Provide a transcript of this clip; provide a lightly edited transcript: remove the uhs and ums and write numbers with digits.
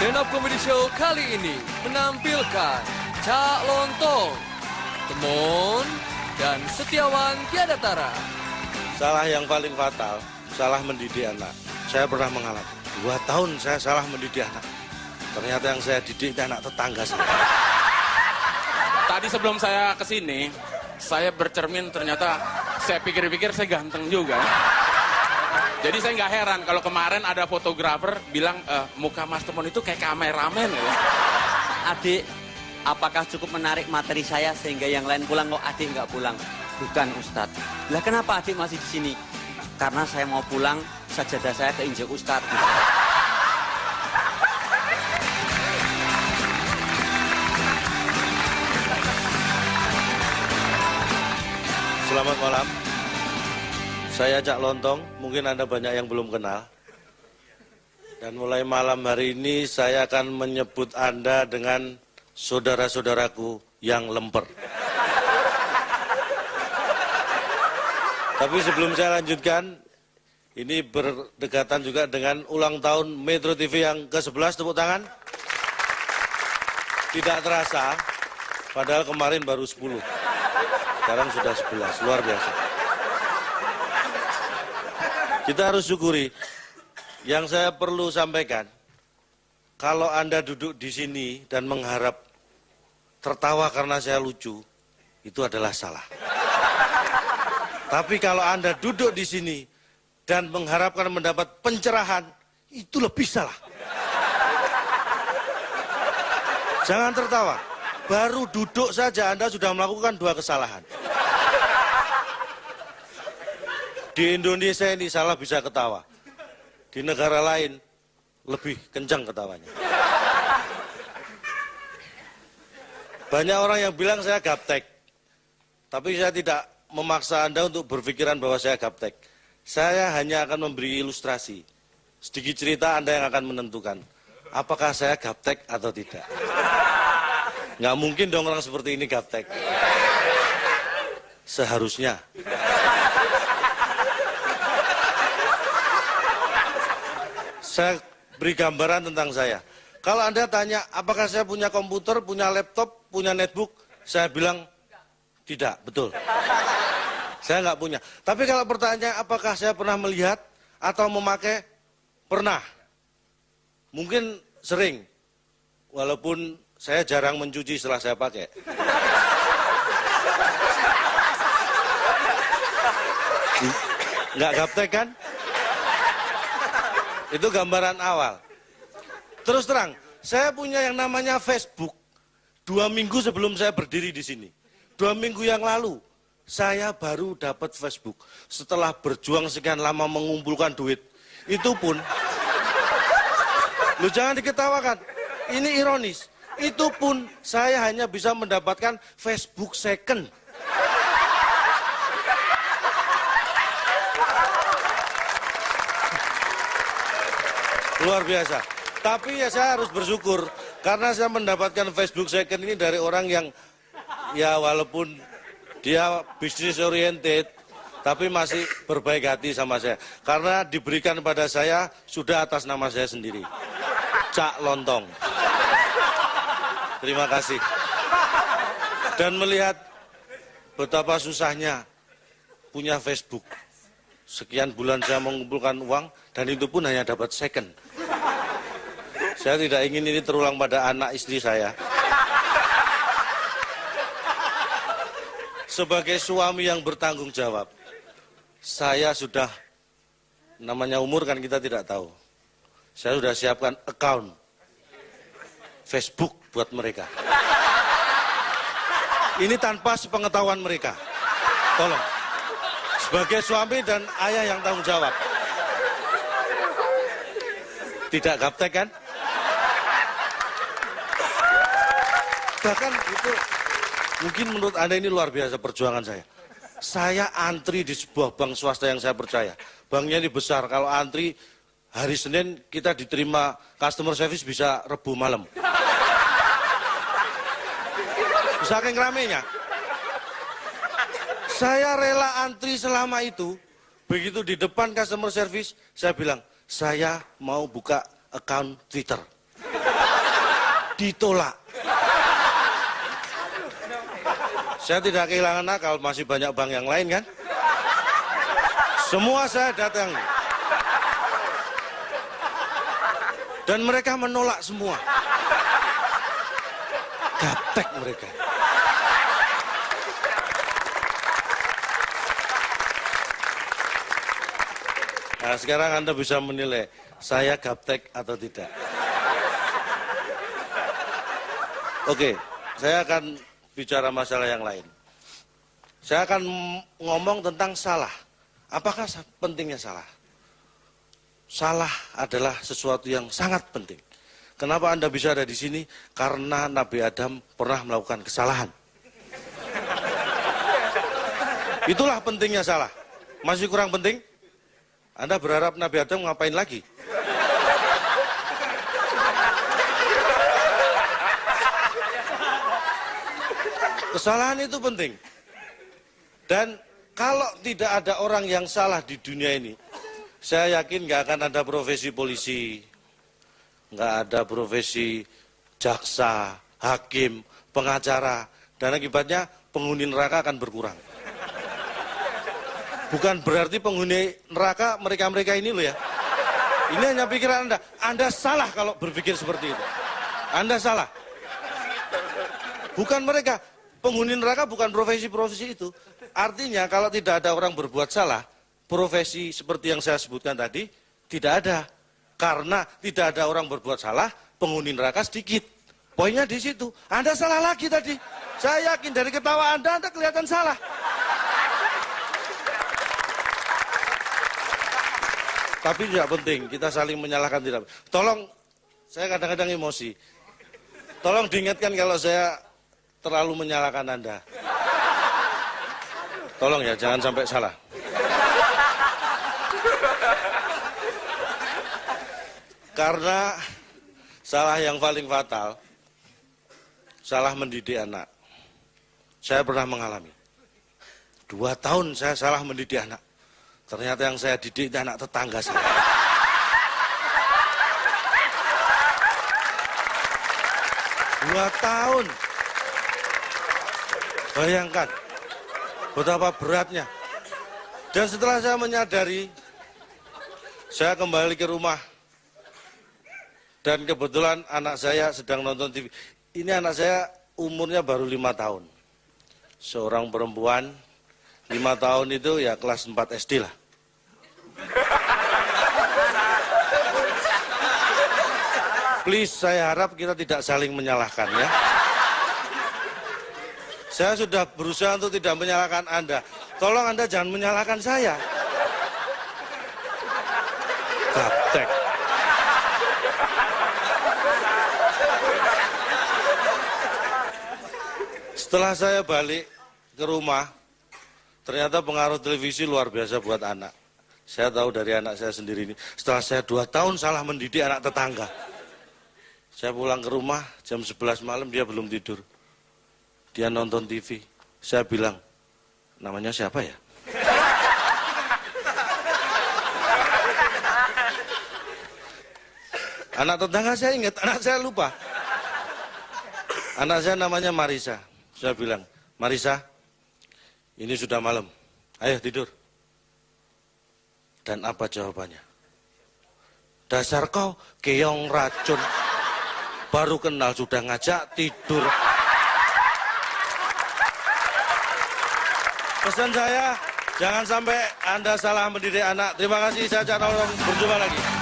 Stand Up Comedy Show kali ini menampilkan Cak Lontong, Temon, dan Setiawan Tiada Tara. Salah yang paling fatal, salah mendidik anak. Saya pernah mengalami. 2 tahun saya salah mendidik anak. Ternyata yang saya didik itu anak tetangga saya. Tadi sebelum saya kesini, saya bercermin ternyata saya pikir-pikir saya ganteng juga. Jadi saya nggak heran kalau kemarin ada fotografer bilang muka Mas Temon itu kayak kameramen ya. Adik, apakah cukup menarik materi saya sehingga yang lain pulang kok adik nggak pulang? Bukan Ustadz. Lah kenapa adik masih di sini? Karena saya mau pulang, sajadah saya keinjek Ustadz. Selamat malam. Saya Cak Lontong, mungkin Anda banyak yang belum kenal. Dan mulai malam hari ini saya akan menyebut Anda dengan saudara-saudaraku yang lemper. Tapi sebelum saya lanjutkan, ini berdekatan juga dengan ulang tahun Metro TV yang ke-11, tepuk tangan. Tidak terasa, padahal kemarin baru 10. Sekarang sudah 11, luar biasa. Kita harus syukuri. Yang saya perlu sampaikan, kalau Anda duduk di sini dan mengharap tertawa karena saya lucu, itu adalah salah. Tapi kalau Anda duduk di sini dan mengharapkan mendapat pencerahan, itu lebih salah. Jangan tertawa. Baru duduk saja Anda sudah melakukan 2 kesalahan. Di Indonesia ini salah bisa ketawa. Di negara lain lebih kencang ketawanya. Banyak orang yang bilang saya gaptek. Tapi saya tidak memaksa Anda untuk berpikiran bahwa saya gaptek. Saya hanya akan memberi ilustrasi. Sedikit cerita Anda yang akan menentukan apakah saya gaptek atau tidak. Nggak mungkin dong orang seperti ini gaptek. Seharusnya. Saya beri gambaran tentang saya. Kalau Anda tanya, apakah saya punya komputer, punya laptop, punya netbook? Saya bilang, tidak, betul. Saya nggak punya. Tapi kalau pertanyaan, apakah saya pernah melihat atau memakai? Pernah. Mungkin sering. Walaupun saya jarang mencuci setelah saya pakai. Nggak gaptek kan? Itu gambaran awal. Terus terang, saya punya yang namanya Facebook. 2 minggu sebelum saya berdiri di sini. 2 minggu yang lalu, saya baru dapat Facebook. Setelah berjuang sekian lama mengumpulkan duit. Itu pun, lu jangan diketawakan. Ini ironis. Itu pun saya hanya bisa mendapatkan Facebook second. Luar biasa. Tapi ya saya harus bersyukur karena saya mendapatkan Facebook second ini dari orang yang ya walaupun dia bisnis oriented tapi masih berbaik hati sama saya. Karena diberikan pada saya sudah atas nama saya sendiri. Cak Lontong. Terima kasih. Dan melihat betapa susahnya punya Facebook. Sekian bulan saya mengumpulkan uang dan itu pun hanya dapat second. Saya tidak ingin ini terulang pada anak istri saya. Sebagai suami yang bertanggung jawab, saya sudah, namanya umur kan kita tidak tahu. Saya sudah siapkan account Facebook buat mereka. Ini tanpa sepengetahuan mereka. Tolong. Sebagai suami dan ayah yang tanggung jawab. Tidak gaptek kan? Bahkan itu mungkin menurut Anda ini luar biasa perjuangan saya. Saya antri di sebuah bank swasta yang saya percaya. Banknya ini besar, kalau antri hari Senin kita diterima customer service bisa Rebu malam. Saking ramenya. Saya rela antri selama itu. Begitu di depan customer service, saya bilang, saya mau buka account Twitter. ditolak. Saya tidak kehilangan akal, masih banyak bank yang lain kan. Semua saya datangi. Dan mereka menolak semua. Gaptek mereka. Nah, sekarang Anda bisa menilai, saya gaptek atau tidak. Oke, saya akan bicara masalah yang lain. Saya akan ngomong tentang salah. Apakah pentingnya salah? Salah adalah sesuatu yang sangat penting. Kenapa Anda bisa ada di sini? Karena Nabi Adam pernah melakukan kesalahan. Itulah pentingnya salah. Masih kurang penting? Anda berharap Nabi Adam ngapain lagi? Kesalahan itu penting. Dan kalau tidak ada orang yang salah di dunia ini, saya yakin nggak akan ada profesi polisi, nggak ada profesi jaksa, hakim, pengacara, dan akibatnya penghuni neraka akan berkurang. Bukan berarti penghuni neraka mereka-mereka ini loh ya. Ini hanya pikiran Anda. Anda salah kalau berpikir seperti itu. Anda salah. Bukan mereka. Penghuni neraka bukan profesi-profesi itu. Artinya kalau tidak ada orang berbuat salah, profesi seperti yang saya sebutkan tadi tidak ada. Karena tidak ada orang berbuat salah, penghuni neraka sedikit. Poinnya di situ. Anda salah lagi tadi. Saya yakin dari ketawa Anda kelihatan salah. Tapi tidak penting, kita saling menyalahkan tidak. Tolong, saya kadang-kadang emosi. Tolong diingatkan kalau saya terlalu menyalahkan Anda. Tolong ya, jangan sampai salah. Karena salah yang paling fatal, salah mendidik anak. Saya pernah mengalami. 2 tahun saya salah mendidik anak. Ternyata yang saya didik anak tetangga saya. Dua tahun. Bayangkan betapa beratnya. Dan setelah saya menyadari, saya kembali ke rumah. Dan kebetulan anak saya sedang nonton TV. Ini anak saya umurnya baru 5 tahun. Seorang perempuan, 5 tahun itu ya kelas 4 SD lah. Please, saya harap kita tidak saling menyalahkan ya. Saya sudah berusaha untuk tidak menyalahkan Anda. Tolong Anda jangan menyalahkan saya. Gaptek. Setelah saya balik ke rumah, ternyata pengaruh televisi luar biasa buat anak. Saya tahu dari anak saya sendiri ini. Setelah saya 2 tahun salah mendidik anak tetangga. Saya pulang ke rumah, jam 11 malam dia belum tidur. Dia nonton TV. Saya bilang, namanya siapa ya? Anak tetangga saya ingat, anak saya lupa. Anak saya namanya Marisa. Saya bilang, Marisa, ini sudah malam. Ayo tidur. Dan apa jawabannya? Dasar kau keong racun. Baru kenal sudah ngajak tidur. Pesan saya, jangan sampai Anda salah mendidik anak. Terima kasih, saya Cak Nolong. Berjumpa lagi.